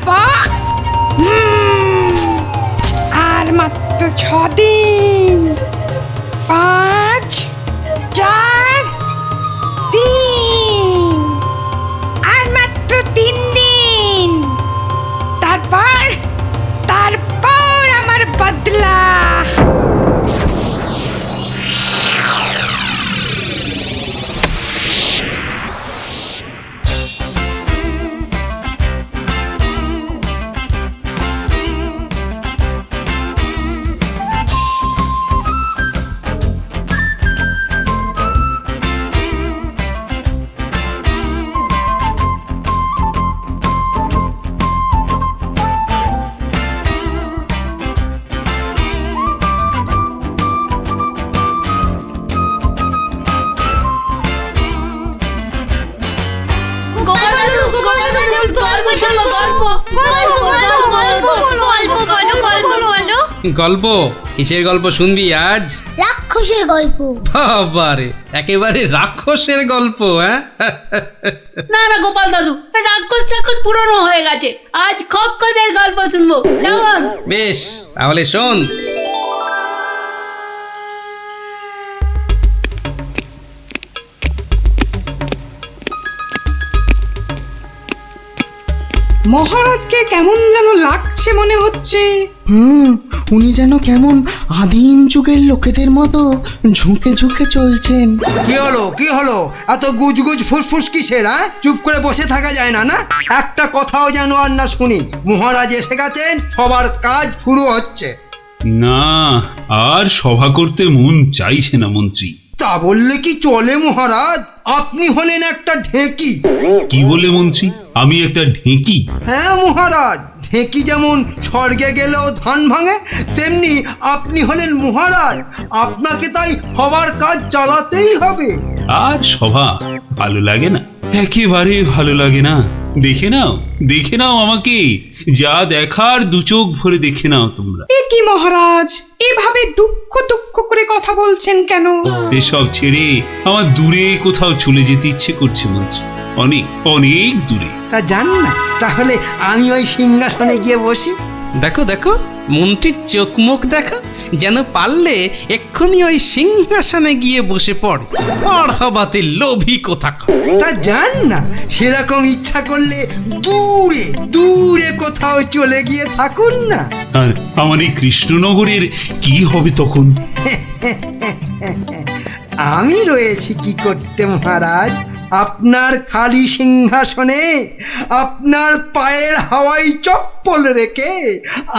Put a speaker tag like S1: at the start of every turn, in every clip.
S1: তারপর আর মাত্র 6 দিন, 5, 4, 3, আর মাত্র 3 দিন। তারপর আমার বদলা।
S2: গল্প? কিসের গল্প শুনবি আজ?
S3: রাক্ষসের গল্প।
S2: বাবারে, একেবারে রাক্ষসের গল্প? হ্যাঁ,
S4: না না গোপাল দাদু, রাক্ষস পুরনো হয়ে গেছে। আজ খপ্কসের গল্প শুনবো, কেমন?
S2: বেশ, তাহলে শোন।
S1: মহারাজকে কেমন যেন লাগছে মনে হচ্ছে।
S5: উনি যেন কেমন আদিম যুগের লোকেদের মতো ঝুঁকে ঝুঁকে চলছেন।
S6: কি হলো এত গুজগুজ ফুসফুস কিসের? চুপ করে বসে থাকা যায় না? না, একটা কথাও যেন আর না শুনি। মহারাজ এসে গেছেন, সবার কাজ শুরু হচ্ছে।
S7: না, আর সভা করতে মন চাইছে না মন্ত্রী।
S6: তা বললে কি চলে মহারাজ? আপনি হলেন একটা ঢেঁকি।
S7: কি বলে মন্ত্রী? আমি একটা ঢেঁকি?
S6: হ্যাঁ মহারাজ, ঢেঁকি যেমন স্বর্গে গেলেও ধান ভাঙে, তেমনি আপনি হলেন মহারাজ। আপনাকে তাই সবার কাজ চালাতেই হবে।
S7: আর সভা ভালো লাগে না, একেবারে ভালো লাগে না। দেখে নাও আমাকে, যা দেখার 2 চোখ ভরে দেখে নাও তোমরা।
S1: এ কি মহারাজ, এভাবে দুঃখ করে কথা বলছেন কেন?
S7: এসব ছেড়ে আমার দূরে কোথাও চলে যেতে ইচ্ছে করছে মন্ত্রী, অনেক অনেক দূরে।
S6: তা জান না, তাহলে আমি ওই সিংহাসনে গিয়ে বসি।
S2: দেখো দেখো, মন্ত্রীর চোখ মুখ দেখো, যেন পারলে এক্ষুনি ওই সিংহাসনে গিয়ে বসে পড়ে। মারহাবাতে লোভী কোথাকার।
S6: তা জান না, সেরকম ইচ্ছা করলে দূরে দূরে কোথাও চলে গিয়ে থাকুন না।
S7: আর আমার এই কৃষ্ণনগরের কি হবে তখন?
S6: আমি রয়েছি কি করতে মহারাজ? আপনার খালি সিংহাসনে আপনার পায়ের হাওয়াই চপ্পল রেখে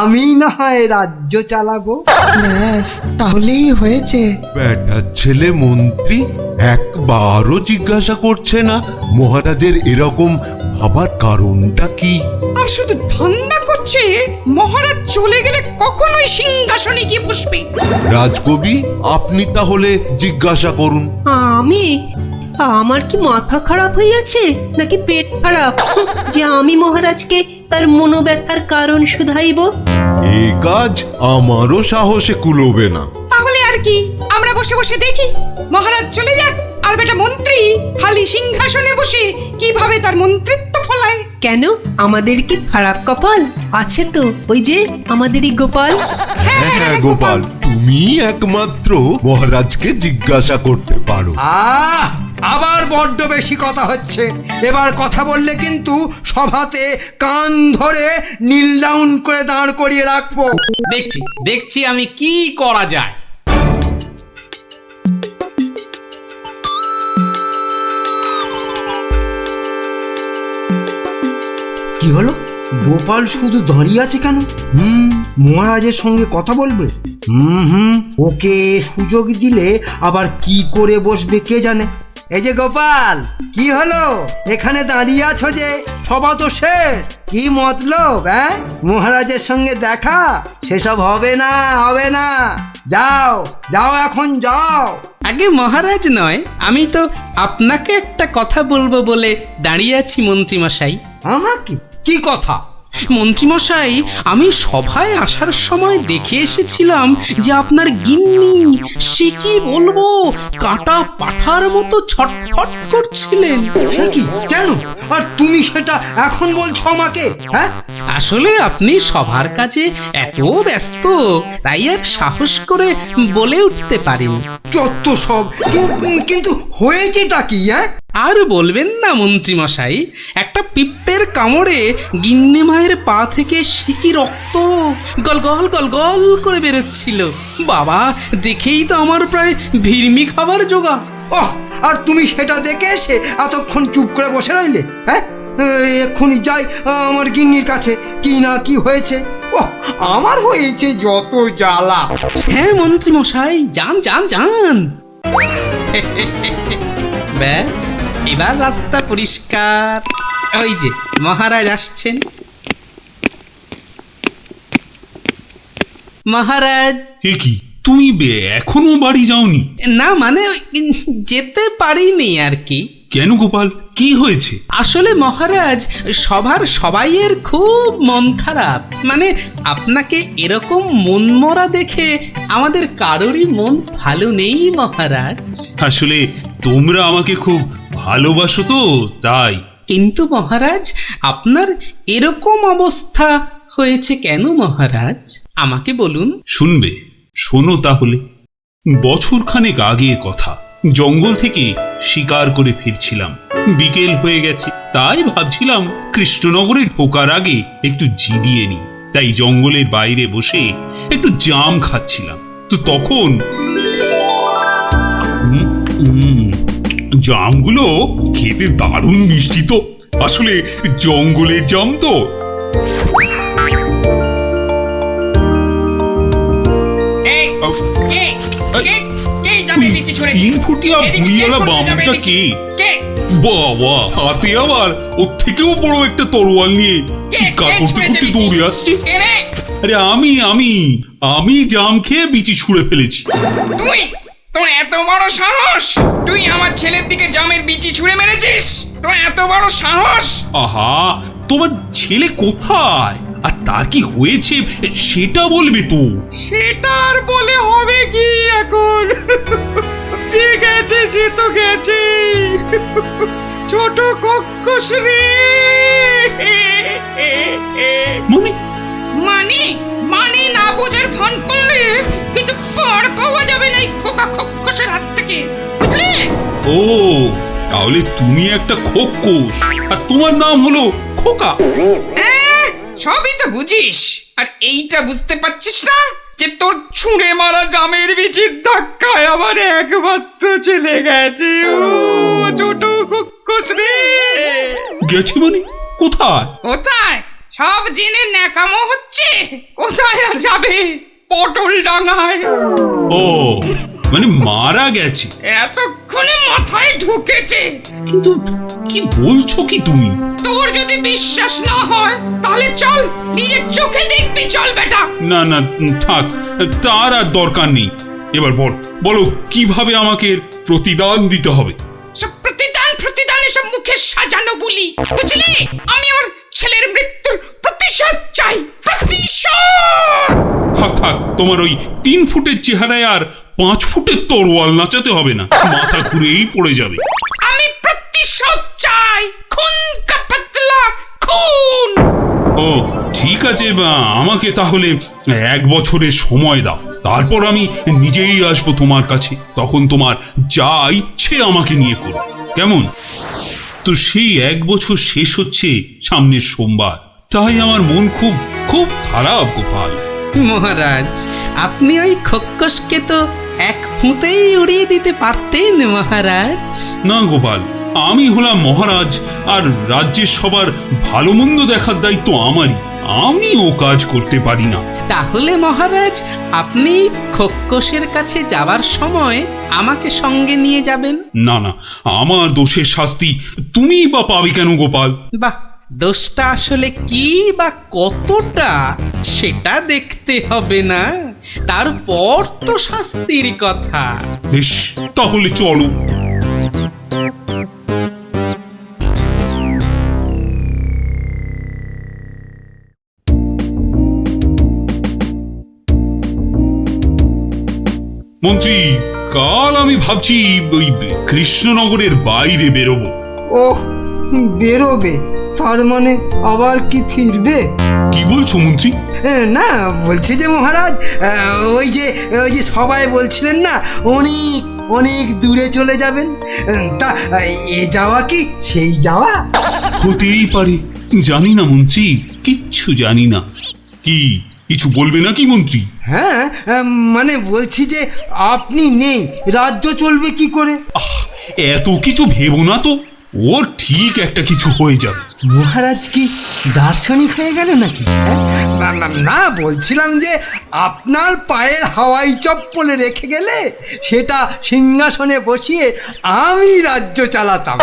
S6: আমি না হয় রাজ্য চালাবো।
S5: ব্যাস, তাহলেই হয়েছে।
S8: বেটার ছেলে মন্ত্রী একবারও জিজ্ঞাসা করছে না মহারাজের এরকম ভাবার কারণটা কি?
S1: আর শুধু ধান্দা করছে মহারাজ চলে গেলে কখনোই সিংহাসনে গিয়ে বসবে।
S8: রাজকবি, আপনি তাহলে জিজ্ঞাসা করুন।
S9: আমার কি মাথা খারাপ হইয়াছে নাকি পেট খারাপ যে আমি মহারাজকে তার মনোব্যথার কারণ শুধাইব?
S8: এই কাজ আমারও সাহসে কুলোবে না।
S1: তাহলে আর কি, আমরা বসে বসে দেখি মহারাজ চলে যাক, আর বেটা মন্ত্রী খালি সিংহাসনে বসে কিভাবে তার মন্ত্রিত্ব ফলায়।
S9: কেন, আমাদের কি খারাপ কপাল? আছে তো ওই যে আমাদেরই গোপাল।
S8: হ্যাঁ গোপাল, তুমি একমাত্র মহারাজকে জিজ্ঞাসা করতে পারো।
S6: আবার বড্ড বেশি কথা হচ্ছে। এবার কথা বললে কিন্তু সভাতে কান ধরে নীল ডাউন করে দাঁড় করিয়ে রাখবো।
S2: দেখছি আমি কি করা যায়।
S6: কি হলো? গোপাল শুধু দাঁড়িয়ে আছে কেন? মহারাজের সঙ্গে কথা বলবে? ওকে সুযোগ দিলে আবার কি করে বসবে কে জানে। এই যে গোপাল, কি হলো? এখানে দাঁড়িয়ে আছো যে? সভা তো শেষ, কি মতলব? মহারাজের সঙ্গে দেখা? সেসব হবে না। যাও এখন যাও।
S2: আগে মহারাজ নয়, আমি তো আপনাকে একটা কথা বলবো বলে দাঁড়িয়ে আছি মন্ত্রী মশাই।
S6: আমাকে? কি কথা?
S2: মন্ত্রীমশাই, আমি সভায় আসার সময় দেখে এসেছিলাম যে আপনার গিন্নি, সে কি বলবো, কাটা পাঠার মতো ছটফট করছিলেন।
S6: সে কি, কেন? আর তুমি সেটা এখন বলছো আমাকে? হ্যাঁ,
S2: আসলে আপনি সবার কাজে এত ব্যস্ত, তাই আর সাহস করে বলে উঠতে পারেন।
S6: যত সব। কিন্তু হয়েছেটা কি? হ্যাঁ,
S2: আর বলবেন না মন্ত্রীমশাই, একটা পিঁপড়ের কামড়ে গিন্নি মায়ের পা থেকে সে কি রক্ত গলগল গলগল করে বেরোচ্ছিল। বাবা, দেখেই তো আমার প্রায় ভিড়মি খাবার জোগা।
S6: ওহ, আর তুমি সেটা দেখে এসে এতক্ষণ চুপ করে বসে রইলে? হ্যাঁ, এক্ষুনি যাই আমার গিন্নির কাছে, কি না কি হয়েছে। ওহ, আমার হয়েছে যত জ্বালা।
S2: হ্যাঁ মন্ত্রীমশাই, যান যান যান। ব্যাস, এবার রাস্তা পরিষ্কার। ওই যে মহারাজ আসছেন। মহারাজ।
S7: এ কি, তুমি এখনো বাড়ি যাওনি?
S2: না মানে যেতে পারিনি আর কি।
S7: কেন গোপাল, কি হয়েছে?
S2: আসলে মহারাজ, সবার সবাইয়ের খুব মন খারাপ। মানে আপনাকে এরকম মনমরা দেখে আমাদের কারোরই মন ভালো নেই মহারাজ।
S7: আসলে তোমরা আমাকে খুব ভালোবাসো তো, তাই।
S2: কিন্তু মহারাজ, আপনার এরকম অবস্থা হয়েছে কেন মহারাজ? আমাকে বলুন।
S7: শুনবে? শোনো তাহলে। বছরখানেক আগের কথা, জঙ্গল থেকে শিকার করে ফিরছিলাম। বিকেল হয়ে গেছে, তাই ভাবছিলাম কৃষ্ণনগরে ঢোকার আগে একটু জিরিয়ে নি। তাই জঙ্গলের বাইরে বসে একটু জাম খাচ্ছিলাম। তো তখন জামগুলো খেতে দারুণ মিষ্টি তো। আসলে জঙ্গলের জাম তো। তিন ফুটিয়া বুড়িওয়ালা বামুনটা কে? বাবা, হাতে আবার ওর থেকেও বড় একটা তরোয়াল নিয়ে চিৎকার করতে করতে দৌড়ে আসছে। আরে আমি জাম খেয়ে বিচি ছুঁড়ে ফেলেছি।
S1: তুই, তোর এত বড় সাহস! তুই আমার ছেলের দিকে জামের বিচি ছুঁড়ে মেরেছিস? তোর এত বড় সাহস!
S7: আহা, তোমার ছেলে কোথায় আর তার কি হয়েছে সেটা বলবে তো।
S1: সেটা আর বলে হবে কি এখন? যে গেছে সে তো গেছে। ছোট কক্কস রে।
S7: মানে
S1: মানে মানে না বোঝার ভান করলে কিন্তু পার পাওয়া যাবে না এই খোকা খক্কসের হাত থেকে, বুঝলে?
S7: ও, তাহলে তুমি একটা খোক্কস আর তোমার নাম হলো খোকা।
S1: সবই তো বুঝিস, আর এইটা বুঝতে পারছিস না যে তোর ছুঁড়ে মারা জামের বীজের ধাক্কায় আমার একমাত্র চলে গেছে। ও ছোট কক্কস রে।
S7: গেছে মানে? কোথায়?
S1: কোথায় সব জেনে ন্যাকামো হচ্ছে? কোথায় আর যাবে? পটল ডাঙায়।
S7: ও, মানে মারা গেছে?
S1: এতক্ষণে মাথায় ঢুকেছে।
S7: কিন্তু কি বলছো কি তুমি?
S1: তোর যদি বিশ্বাস না হয় তাহলে চল, নিজের চোখে দেখবি। চল বেটা।
S7: না না, থাক, তার আর দরকার নেই। এবার বলো কিভাবে আমাকে প্রতিদান দিতে হবে?
S1: সব প্রতিদান এসব মুখে সাজানো বলি, বুঝলি? আমি আমার ছেলের মৃত্যুর প্রতিশোধ চাই। প্রতিশোধ!
S7: থাক, তোমার ওই 3 ফুটের চেহারায় আর 5 ফুটের তরোয়াল নাচাতে হবে না, মাথা ঘুরেই পড়ে যাবে।
S1: আমি প্রতিশোধ চাই। খুন কা পাতলা খুন।
S7: ও ঠিক আছে, আমাকে তাহলে 1 বছরের সময় দাও, তারপর আমি নিজেই আসবো তোমার কাছে। তখন তোমার যা ইচ্ছে আমাকে নিয়ে করো, কেমন? তো সেই 1 বছর শেষ হচ্ছে সামনের সোমবার, তাই আমার মন খুব খুব খারাপ গোপাল।
S2: মহারাজ, আপনি ওই খক্কসকে তো এক ফুঁতেই উড়িয়ে দিতে পারতেন মহারাজ।
S7: না গোপাল, আমি হলাম মহারাজ, আর রাজ্যের সবার ভালো মন্দ দেখার দায়িত্ব আমারই। আমি ও কাজ করতে পারি না।
S2: তাহলে মহারাজ, আপনি খক্কসের কাছে যাবার সময় আমাকে সঙ্গে নিয়ে যাবেন।
S7: না, আমার দোষের শাস্তি তুমি বা পাবে কেন গোপাল?
S2: বাহ, দোষটা আসলে কি বা কতটা সেটা দেখতে হবে না, তারপর তো শাস্তির কথা।
S7: বেশ, তাহলে চলো। মন্ত্রী, কাল আমি ভাবছি ওই কৃষ্ণনগরের বাইরে বেরোবো।
S6: ওহ, বেরোবে? তার মানে আবার কি ফিরবে?
S7: কি বলছো মন্ত্রী?
S6: না, বলছি যে মহারাজ, ওই যে সবাই বলছিলেন না অনেক অনেক দূরে চলে যাবেন, তা এ যাওয়া কি সেই যাওয়া?
S7: হতেই পারে, জানি না মন্ত্রী, কিচ্ছু জানি না। কি কিছু বলবে নাকি মন্ত্রী?
S6: হ্যাঁ, মানে বলছি যে আপনি নেই, রাজ্য চলবে কি করে?
S7: এত কিছু ভেবো না তো, ওর ঠিক একটা কিছু হয়ে যাবে।
S6: মহারাজ কি দার্শনিক হয়ে গেল নাকি? না, বলছিলাম যে আপনার পায়ের হাওয়াই চপ্পলে রেখে গেলে সেটা সিংহাসনে বসিয়ে আমি রাজ্য চালাতাম,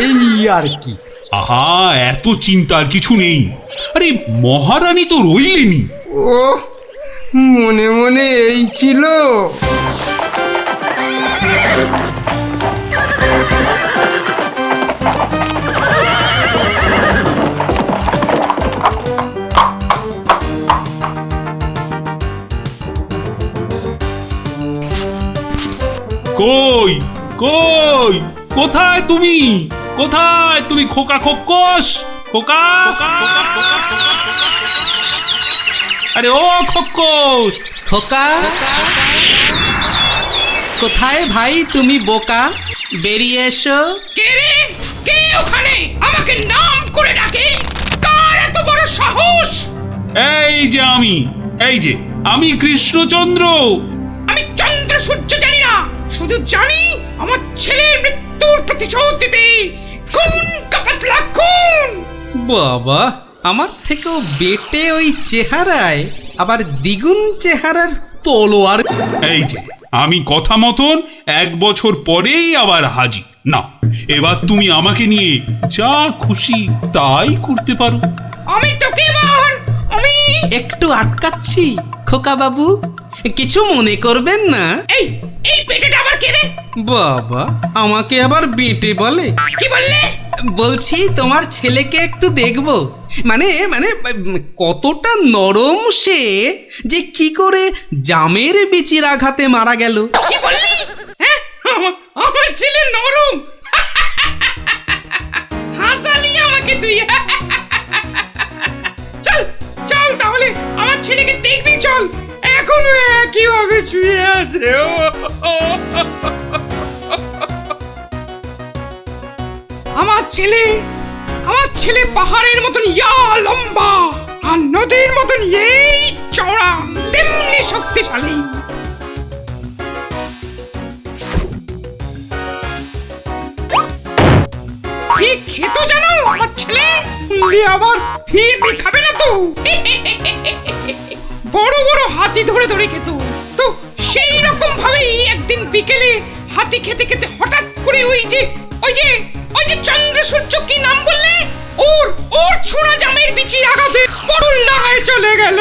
S6: এই আর কি।
S7: আহা, এত চিন্তার কিছু নেই। আরে মহারানী তো রইলেনি।
S6: ও, মনে মনে এই ছিল।
S7: কই কই, কোথায় তুমি? কোথায় তুমি খোকা খোকস? খোকা, আরে ও খোকস!
S2: খোকা, কোথায় ভাই তুমি বোকা? বেরিয়ে এসো।
S1: কে রে? কে ওখানে আমাকে নাম করে ডাকে? কার এত বড় সাহস?
S7: এই যে আমি কৃষ্ণচন্দ্র।
S1: আমি চন্দ্র সূর্য জানি না, শুধু জানি আমার ছেলের মৃত্যুর প্রতিশোধ দিতে খুন কাপাতলা খুন।
S2: বাবা, আমার থেকেও বেটে ওই চেহারায় আবার দ্বিগুণ চেহারার তলোয়ার।
S7: এই যে আমি কথা মতন 1 বছর পরেই আবার হাজির। না, এবার তুমি আমাকে নিয়ে যা খুশি তাই করতে পারো।
S1: আমি তোকে এবার আমি
S2: একটু আটকাচ্ছি খোকা বাবু, কিছু মনে করবেন না।
S1: এই এই পেটেটা আবার কে রে?
S2: বাবা, আমাকে আবার বেটে বলে?
S1: কি বললে?
S2: বলছি তোমার ছেলেকে একটু দেখবো, মানে মানে কতটা নরম সে, যে কি করে জামের বিচির আঘাতে মারা গেল।
S1: কি বললি? হ্যাঁ, আমার ছেলে নরম। হাসালি আমাকে তুই। চল চল, তাহলে আমার ছেলেকে দেখবি, চল। এখনো একইভাবে শুয়ে আছে। আমার ছেলে পাহাড়ের মতন ইয়া লম্বা, আর নদীর মতন এই চওড়া, তেমনি শক্তিশালী। কি খেত জানো আমার ছেলে? আবার ফিরবি খাবে না তো। বড় বড় হাতি ধরে ধরে খেত। তো সেই রকম ভাবেই একদিন বিকেলে হাতি খেতে খেতে হঠাৎ করে ওই যে চন্দ্র সূর্য, কি নাম বললে? ওর ছোড়া জামের বিচির আঘাতে পটল ডাঙায় চলে গেল।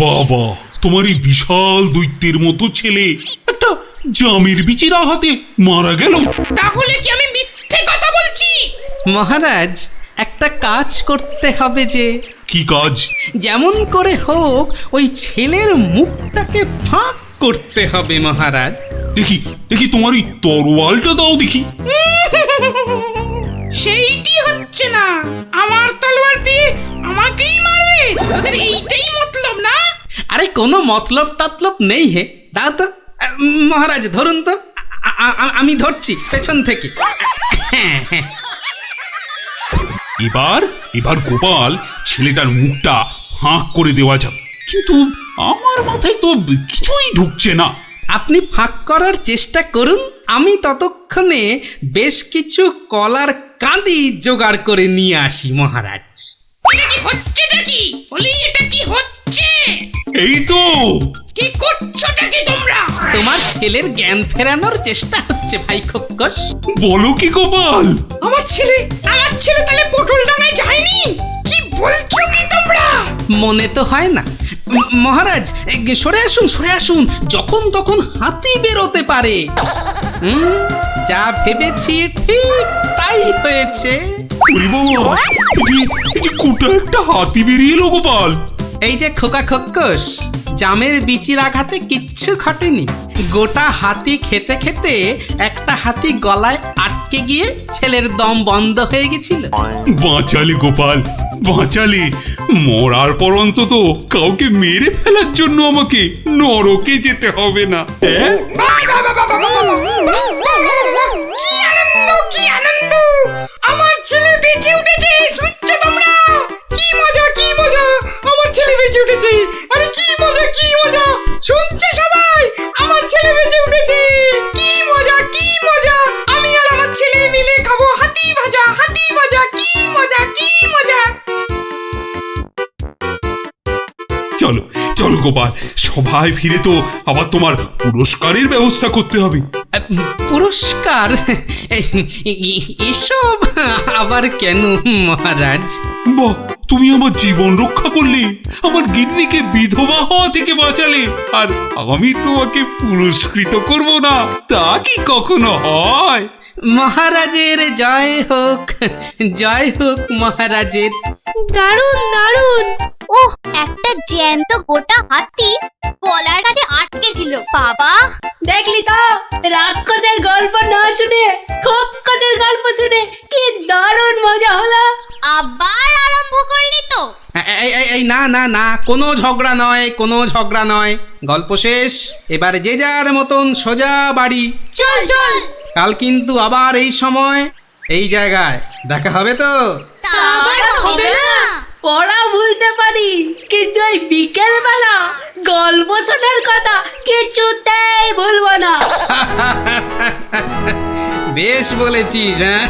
S7: বাবা, তোমার এই বিশাল দৈত্যের মতো ছেলে একটা জামের বিচির আঘাতে মারা গেল?
S1: তাহলে কি আমি মিথ্যে কথা বলছি?
S2: মহারাজ, একটা কাজ করতে হবে যে।
S7: কি কাজ?
S2: যেমন করে হোক ওই ছেলের মুখটাকে ফাঁক করতে হবে মহারাজ।
S7: দেখি তোমার ওই তরোয়ালটা দাও দেখি।
S1: সেইটি হচ্ছে না, আমার তলোয়ার দিয়ে আমাকেই মারবে? তোদের এইটাই মতলব না?
S2: আরে কোনো মতলব টাতলব নেই হে, দাও তো। মহারাজ ধরুন তো, আমি ধরছি পেছন থেকে।
S7: এবার গোপাল ছেলেটার মুখটা ফাঁক করে দেওয়া যাবে, কিন্তু আমার মাথায় তো কিছুই ঢুকছে না।
S2: আপনি ফাঁক করার চেষ্টা করুন, আমি ততক্ষণে বেশ কিছু কলার কাঁদি জোগাড় করে নিয়ে আসি মহারাজ।
S1: এটা কি হচ্ছে নাকি? বলি, এটা কি হচ্ছে?
S7: এই তো।
S1: কি করছোটা কি তোমরা?
S2: তোমার ছেলের জ্ঞান ফেরানোর চেষ্টা হচ্ছে ভাই খোকস।
S7: বলো কি গোপাল?
S1: আমার ছেলে তাহলে পটল ডাঙায় যায়নি? কি বলছো কি তোমরা?
S2: মনে তো হয় না মহারাজ। সরে আসুন, যখন তখন হাতি বেরোতে পারে। যা ভেবেছি ঠিক তাই তাই হয়েছে।
S7: ওরে বাবা, এই যে গোটা একটা হাতি বেরিয়ে এলো গোপাল।
S2: এই যে খোকা খোকস, জামের বিচির আঘাতে কিচ্ছু ঘটেনি। গোটা হাতি খেতে খেতে একটা হাতি গলায় আটকে গিয়ে ছেলের দম বন্ধ হয়ে গেছিল।
S7: বাঁচালে গোপাল, বাঁচালে। মরার পর অন্তত কাউকে মেরে ফেলার জন্য আমাকে নরকে যেতে হবে না। হ্যাঁ,
S1: কি আনন্দ, কি আনন্দ! আমার ছেলে বেঁচে উঠেছে, শুনছো তোমরা? কি মজা, কি মজা! আমার ছেলে বেঁচে উঠেছে। আরে কি মজা, কি মজা! শুনছো সবাই? আমার ছেলে বেঁচে উঠেছে। কি মজা, কি মজা! আমি আর আমার ছেলে মিলে খাবো হাতি ভাজা, হাতি ভাজা। কি মজা, কি মজা!
S7: চলো চলো গোপাল, সবাই ফিরে তো আবার তোমার পুরস্কারের ব্যবস্থা করতে হবে।
S2: পুরস্কার? এসব আবার কেন মহারাজ?
S7: বাহ, তুমি আমার জীবন রক্ষা করলে, আমার গিন্নিকে বিধবা হওয়া থেকে বাঁচালে, আর আমি তোমাকে পুরস্কৃত করব না, তা কি কখনো হয়?
S2: মহারাজের জয় হোক, জয় হোক মহারাজের।
S3: দারুণ দারুণ। ওহ, একটা জ্যান্ত গোটা হাতি গলার কাছে আটকে ছিল। বাবা,
S4: দেখলি তো, রাক্ষসের গল্প না শুনে খোকসের গল্প শুনে কি দারুণ মজা হলো।
S3: আবার আরম্ভ করলি তো?
S2: এই না না না, কোনো ঝগড়া নয়, কোনো ঝগড়া নয়। গল্প শেষ, এবার যে যার মতন সোজা বাড়ি।
S3: চল চল।
S2: কাল কিন্তু আবার এই সময় এই জায়গায় দেখা হবে তো?
S3: তা আবার হবে না।
S4: পড়া ভুলতে পারি, কিন্তু ওই বিকেল বেলা গল্প শোনার কথা কিছুতেই ভুলবো না।
S2: বেশ বলেছিস, হ্যাঁ।